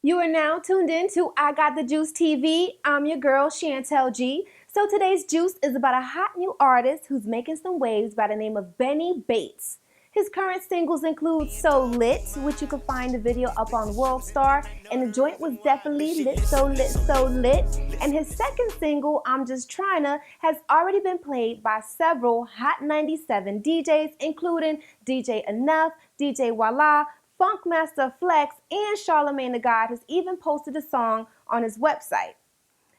You are now tuned in to I Got the Juice TV. I'm your girl, Chantel G. So today's juice is about a hot new artist who's making some waves by the name of Bennie Bates. His current singles include So Lit, which you can find the video up on World Star, and the joint was definitely lit, so lit, so lit. And his second single, I'm Just Tryna, has already been played by several Hot 97 DJs, including DJ Enough, DJ Voila, Funkmaster Flex, and Charlemagne the God has even posted a song on his website.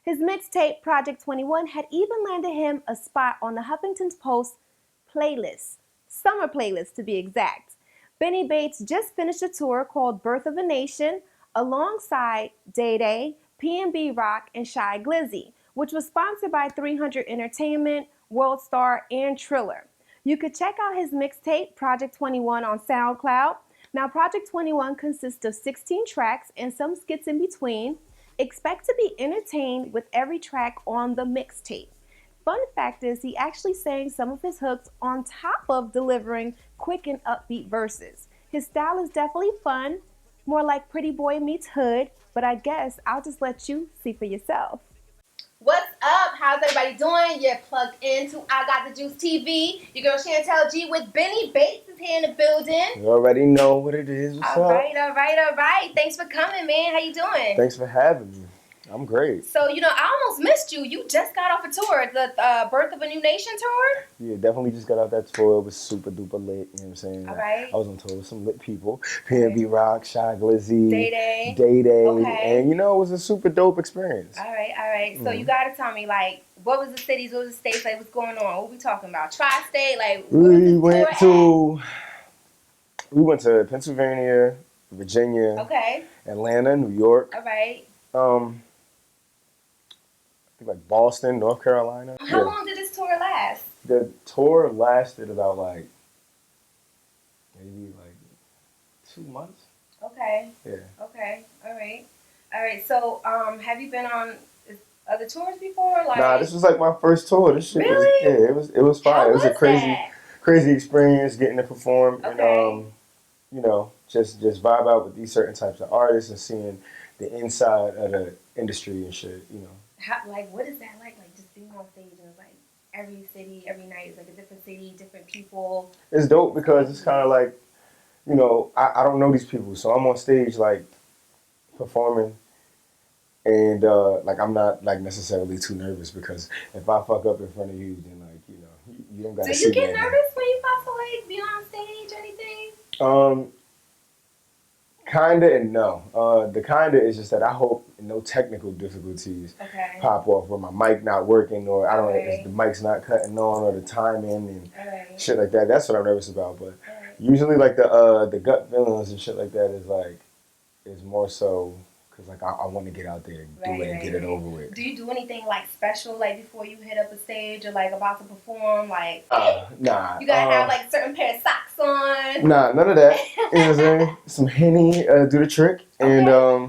His mixtape, Project 21, had even landed him a spot on the Huffington Post playlist, summer playlist to be exact. Bennie Bates just finished a tour called Birth of a Nation alongside Day Day, P&B Rock, and Shy Glizzy, which was sponsored by 300 Entertainment, World Star, and Triller. You could check out his mixtape, Project 21, on SoundCloud. Now, Project 21 consists of 16 tracks and some skits in between. Expect to be entertained with every track on the mixtape. Fun fact is, he actually sang some of his hooks on top of delivering quick and upbeat verses. His style is definitely fun, more like Pretty Boy meets Hood, but I guess I'll just let you see for yourself. What's up? How's everybody doing? You're plugged into I Got the Juice TV. Your girl Chantel G with Bennie Bates is here in the building. You already know what it is. What's up? All right. Thanks for coming, man. How you doing? Thanks for having me. I'm great. So, I almost missed you. You just got off a tour, the Birth of a New Nation tour? Yeah, definitely just got out that tour. It was super duper lit, you know what I'm saying? All right. I was on tour with some lit people. P&B Rock, Shy Glizzy, Day Day. Okay. And, it was a super dope experience. All right. So you got to tell me, like, what was the cities, what was the states, like, what's going on? What we talking about? Tri-state, like, We went to Pennsylvania, Virginia, okay, Atlanta, New York. All right. I think like Boston, North Carolina. How long did this tour last? The tour lasted about maybe 2 months. Okay. Yeah. Okay. All right. So, have you been on other tours before? Nah, this was like my first tour. This shit really? it was fun. How it was a that? crazy experience getting to perform okay. and just vibe out with these certain types of artists and seeing the inside of the industry and shit, What is that like? Like, just being on stage and it's like every city, every night is like a different city, different people. It's dope because it's kind of like, I don't know these people, so I'm on stage like performing, and I'm not like necessarily too nervous because if I fuck up in front of you, then you don't gotta. Do you get nervous when you have to like be on stage or anything? Kinda and no. The kinda is just that I hope no technical difficulties pop off where my mic not working or I don't know if the mic's not cutting on or the timing and shit like that. That's what I'm nervous about. But usually like the gut feelings and shit like that is more so because I want to get out there and do it and get it over with. Do you do anything like special like before you hit up a stage or like about to perform like? Nah. You gotta have like a certain pair of socks on. Nah, none of that. You know what I'm saying? Some Henny do the trick and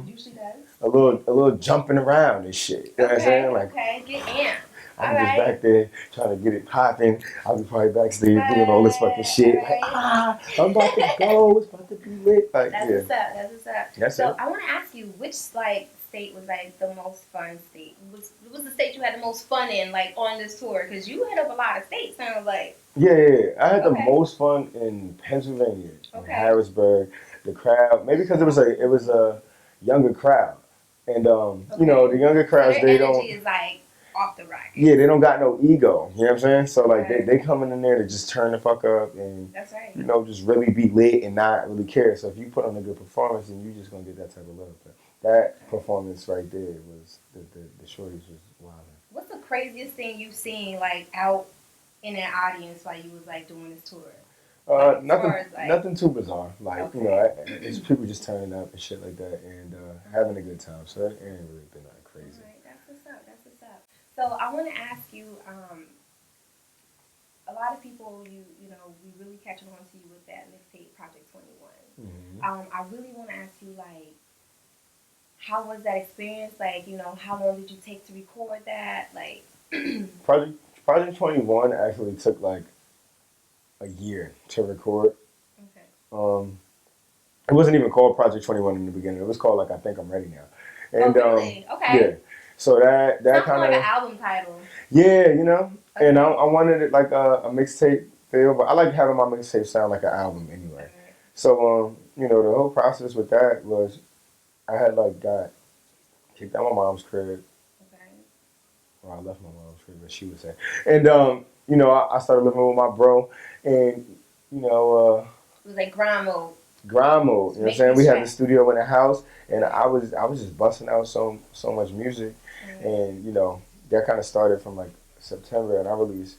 usually does. a little jumping around and shit. You know what I'm saying? Like, get amped. I'm just back there trying to get it popping. I'll be probably backstage doing all this fucking shit. Like, I'm about to go. It's about to be lit. Like, That's what's up. That's so it. I want to ask you, which state was like the most fun state? Was the state you had the most fun in, like on this tour? Because you hit up a lot of states. Sounds like. Yeah. I had the most fun in Pennsylvania, in Harrisburg. The crowd, maybe because it was a younger crowd, and the younger crowds, so their energy is like off the rocket. Yeah, they don't got no ego. You know what I'm saying? So like they coming in there to just turn the fuck up and that's right. Just really be lit and not really care. So if you put on a good performance, then you just gonna get that type of love. But that performance right there was the shorties was wild. What's the craziest thing you've seen like out in an audience while you was like doing this tour? Nothing too bizarre. Like it's people just turning up and shit like that and having a good time. So it ain't really been that crazy. Right, that's what's up. So I want to ask you. A lot of people, we really catch on to you with that mixtape Project 21. Mm-hmm. I really want to ask you like, how was that experience? Like, how long did you take to record that? Like, Project 21 actually took like a year to record. Okay. It wasn't even called Project 21 in the beginning. It was called like I Think I'm Ready Now. And really? Okay. yeah. So that kind of like an album title. Yeah, you know. Okay. And I wanted it like a mixtape feel, but I like having my mixtape sound like an album anyway. Okay. So you know, the whole process with that was I had like got kicked out of my mom's crib. Okay. Well, I left my mom's crib, as she would say. And you know, I started living with my bro, and you know, it was like grind mode. Grind mode. You know what I'm saying? We had the studio in the house, and I was just busting out so much music, and you know, that kind of started from like September, and I released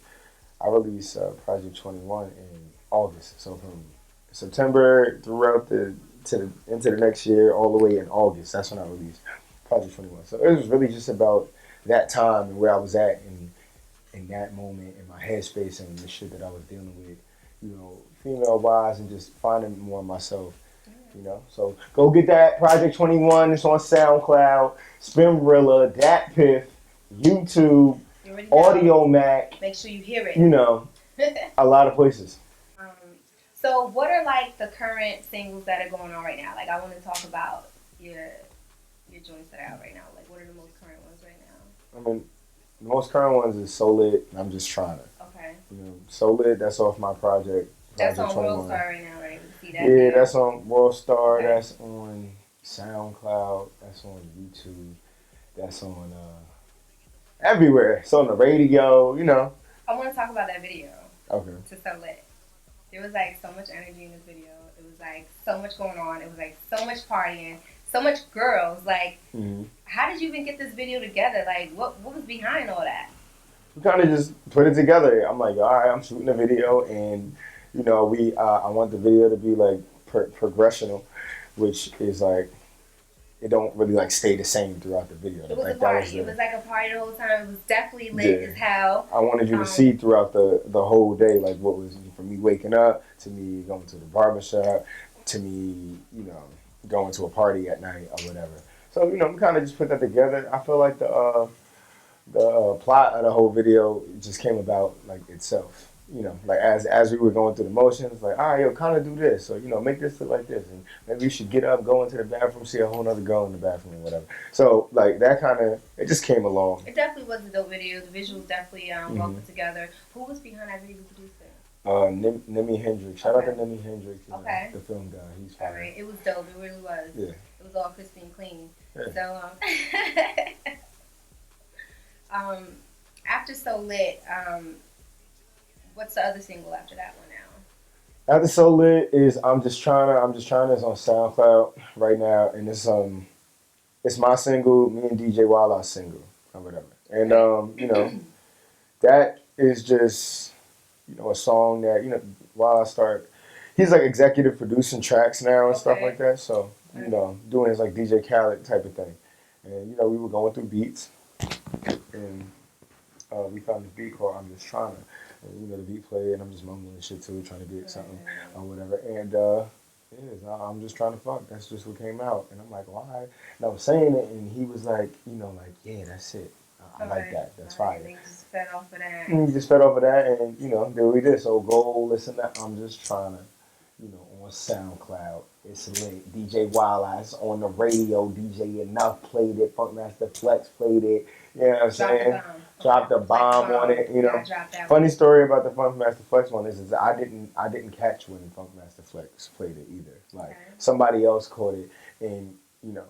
Project 21 in August. So from September throughout into the next year, all the way in August, that's when I released Project 21. So it was really just about that time and where I was at in that moment in my headspace and the shit that I was dealing with, you know, female wise, and just finding more of myself. You know, so go get that Project 21. It's on SoundCloud, Spinrilla, Dat Piff, YouTube, Audio Mac. Make sure you hear it. You know, a lot of places. So what are like the current singles that are going on right now? Like I want to talk about your joints that are out right now. Like what are the most current ones right now? I mean, the most current ones is So Lit. I'm just trying to. Okay. You know, So Lit. That's off my project. That's on World Star right now, right? See that? Yeah, that's on World Star. Okay. That's on SoundCloud. That's on YouTube. That's on everywhere. It's on the radio. You know. I want to talk about that video. Okay. To So Lit. There was like so much energy in this video. It was like so much going on. It was like so much partying, so much girls. Like, how did you even get this video together? Like, what was behind all that? We kind of just put it together. I'm like, all right, I'm shooting a video, and you know, I want the video to be like progressional, which is like it don't really like stay the same throughout the video. It was like, a party. It was like a party the whole time. It was definitely lit as hell. I wanted you to see throughout the whole day, like what was from me waking up to me going to the barbershop to me, you know, going to a party at night or whatever. So, you know, we kind of just put that together. I feel like the plot of the whole video just came about like itself. You know, like as we were going through the motions, like, all right, yo, kind of do this, or you know, make this look like this, and maybe you should get up, go into the bathroom, see a whole other girl in the bathroom, or whatever. So like that kind of, it just came along. It definitely was a dope video. The visuals definitely well put together. Who was behind that video producing? Nimi Hendrix. Shout out to Nimi Hendrix. Okay. The film guy. He's fine. All right. It was dope. It really was. Yeah. It was all crispy and clean. Yeah. So after So Lit, what's the other single after that one now? After So Lit is I'm just trying to is on SoundCloud right now, and it's my single, me and DJ Walla's single or whatever. And you know, that is just, you know, a song that, you know, he's like executive producing tracks now and stuff like that. So, you know, doing his like DJ Khaled type of thing. And, you know, we were going through beats, and we found this beat called I'm Just Trying to. And, you know, the beat played, and I'm just mumbling and shit too, trying to get something or whatever. And I'm just trying to fuck. That's just what came out. And I'm like, why? And I was saying it, and he was like, you know, like, yeah, that's it. I like that. That's fire. He just fed off of that. He just fed off of that, and, you know, there we did. So go listen to I'm Just Trying to, you know, on SoundCloud. It's lit. DJ Wild Eyes on the radio. DJ Enough played it. Funkmaster Flex played it. You know what I'm saying? Dropped a bomb on it. You know. Funny story about the Funkmaster Flex one is I didn't catch when Funkmaster Flex played it either. Like somebody else caught it, and you know,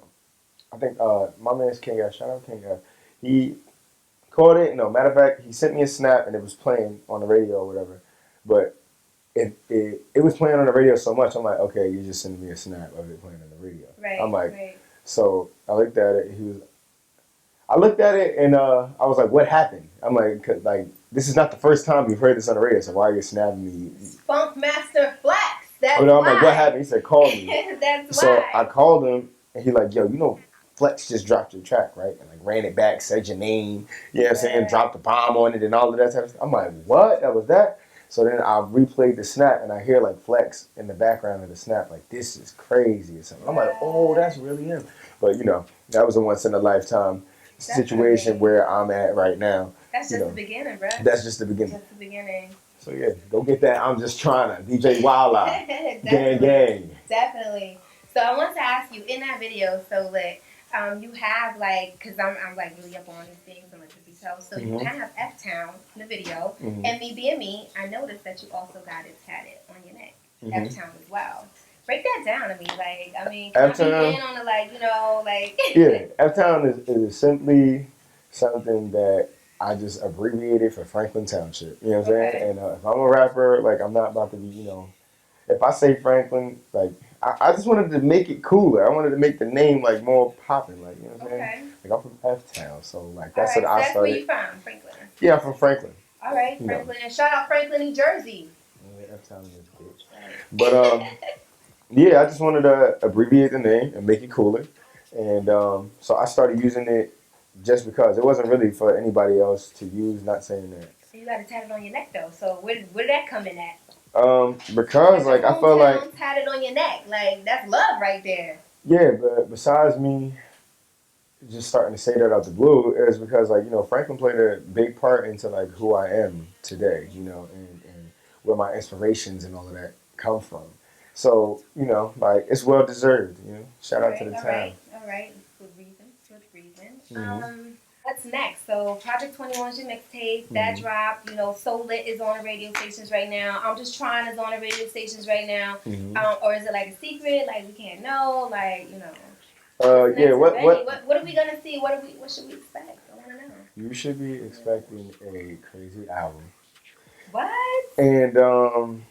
I think my man's King F. Shout out King F. He caught it. No, matter of fact, he sent me a snap and it was playing on the radio or whatever. But it was playing on the radio so much, I'm like, okay, you're just sending me a snap of it playing on the radio. Right. I'm like, so I looked at it. I looked at it and I was like, what happened? I'm like, 'cause, like, this is not the first time you've heard this on the radio, so why are you snapping me? Funkmaster Flex. That's why. I'm like, what happened? He said, call me. That's so why. I called him and he like, yo, you know, Flex just dropped your track, right? And like ran it back, said your name, you know what I'm saying? Dropped the bomb on it and all of that type of stuff. I'm like, what? That was that? So then I replayed the snap and I hear like Flex in the background of the snap, like, this is crazy or something. I'm like, oh, that's really him. But you know, that was a once in a lifetime situation where I'm at right now. That's just the beginning, bro. That's just the beginning. That's the beginning. So yeah, go get that. I'm Just Trying to. DJ Wildlife. Gang. Definitely. So I want to ask you in that video, so like you have like, cause I'm like really up on these things and like the details. So you kind of have F Town in the video, and me being me, I noticed that you also got it tatted on your neck, F Town as well. Break that down to me, like I mean, can I be in on the like like Yeah, F Town is simply something that I just abbreviated for Franklin Township. You know what I'm saying? And if I'm a rapper, like I'm not about to be, if I say Franklin, like I just wanted to make it cooler. I wanted to make the name like more popping, like you know what I'm saying? Like I'm from F Town, so like that's what I started. That's where you from, Franklin? Yeah, I'm from Franklin. All right, Franklin, and shout out Franklin, New Jersey. Yeah, F Town is this bitch. But yeah, I just wanted to abbreviate the name and make it cooler, and so I started using it just because it wasn't really for anybody else to use. Not saying that. So you got it tatted on your neck though. So where did that come in at? Because like I felt like tatted on your neck, like that's love right there. Yeah, but besides me just starting to say that out the blue, is because like Franklin played a big part into like who I am today, and where my inspirations and all of that come from. So like it's well deserved. Shout out to the town. All right, good reason. What's next? So Project 21 is your mixtape that dropped. So Lit is on the radio stations right now. I'm Just Trying is on the radio stations right now. Or is it like a secret? Like we can't know. Like yeah. What are we gonna see? What should we expect? I want to know. You should be expecting a crazy album. What? And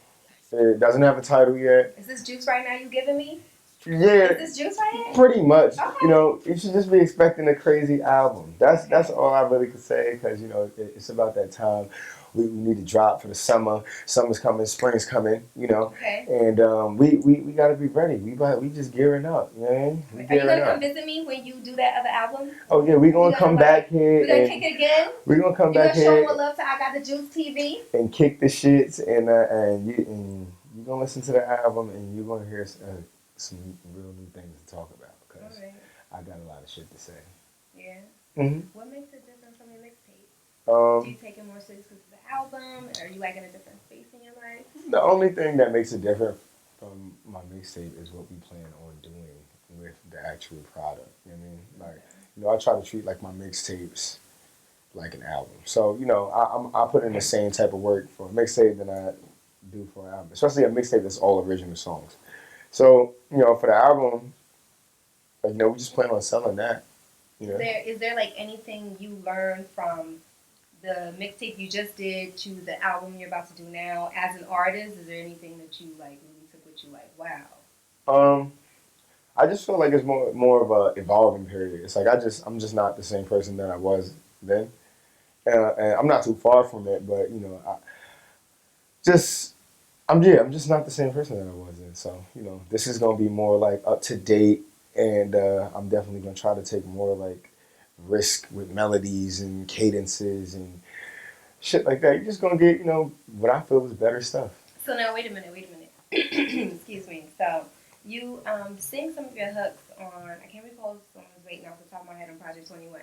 it doesn't have a title yet. Is this juice right now you giving me? Yeah. Is this juice right here? Pretty much. Okay. You should just be expecting a crazy album. That's all I really could say, because it's about that time. We need to drop for the summer. Summer's coming, spring's coming. And we got to be ready. We just gearing up. You know what I mean? Are you gonna come visit me when you do that other album? Oh yeah, we're gonna come back here. We're gonna kick it again. We're gonna come back here. You're gonna show more love to I Got the Juice TV and kick the shits, and you're gonna listen to the album, and you're gonna hear some real new things to talk about, because I got a lot of shit to say. Yeah. What makes it different from your mixtape? Do you take it more seriously to the album? Or are you like in a different space in your life? The only thing that makes it different from my mixtape is what we plan on doing with the actual product. You know what I mean? Like, I try to treat like my mixtapes like an album. So, I put in the same type of work for a mixtape than I do for an album, especially a mixtape that's all original songs. So, for the album, like, we just plan on selling that. Is there like anything you learned from the mixtape you just did to the album you're about to do now as an artist? Is there anything that you like really took with you like, wow? I just feel like it's more of a evolving period. It's like I'm just not the same person that I was then, and I'm not too far from it, but I'm just not the same person that I was then. So this is gonna be more like up to date, and I'm definitely gonna try to take more like risk with melodies and cadences and shit like that. You're just gonna get what I feel is better stuff. So now wait a minute. Excuse me. So you sing some of your hooks on, I can't recall the songs right now off the top of my head, on Project 21.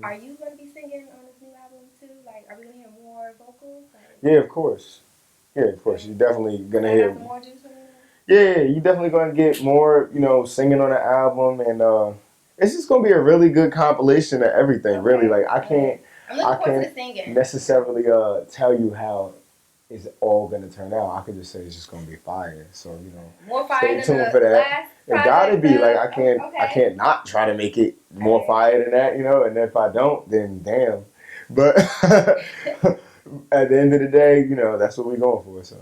Are you gonna be singing on this new album too? Like, are we gonna hear more vocals? Yeah, of course. You're definitely gonna hear more juice. Yeah, you're definitely gonna get more, singing on the album, and it's just gonna be a really good compilation of everything. Really, like I can't necessarily tell you how it's all gonna turn out. I could just say it's just gonna be fire. So more fire. Stay tuned for that. It gotta be like I can't not try to make it more fire than that, And if I don't, then damn. But at the end of the day, that's what we're going for. So.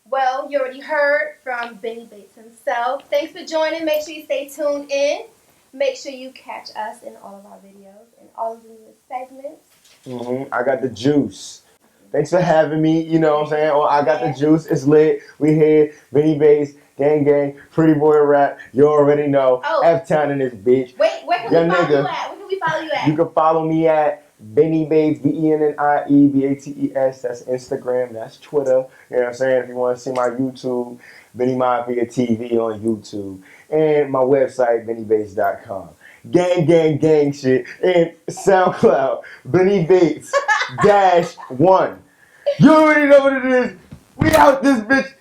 Well, you already heard from Bennie Bates himself. Thanks for joining. Make sure you stay tuned in. Make sure you catch us in all of our videos and all of the newest segments. I Got the Juice. Thanks for having me. You know what I'm saying? I Got the Juice. It's lit. We here. Bennie Bates, gang, Pretty Boy Rap. You already know. F Town in this bitch. Wait, where can we follow you at? Where can we follow you at? You can follow me at Bennie Bates, BennieBates. That's Instagram. That's Twitter. You know what I'm saying? If you want to see my YouTube, Bennie Mafia TV on YouTube. And my website, BennieBates.com. Gang shit. And SoundCloud, Bennie Bates -1. You already know what it is. We out this bitch.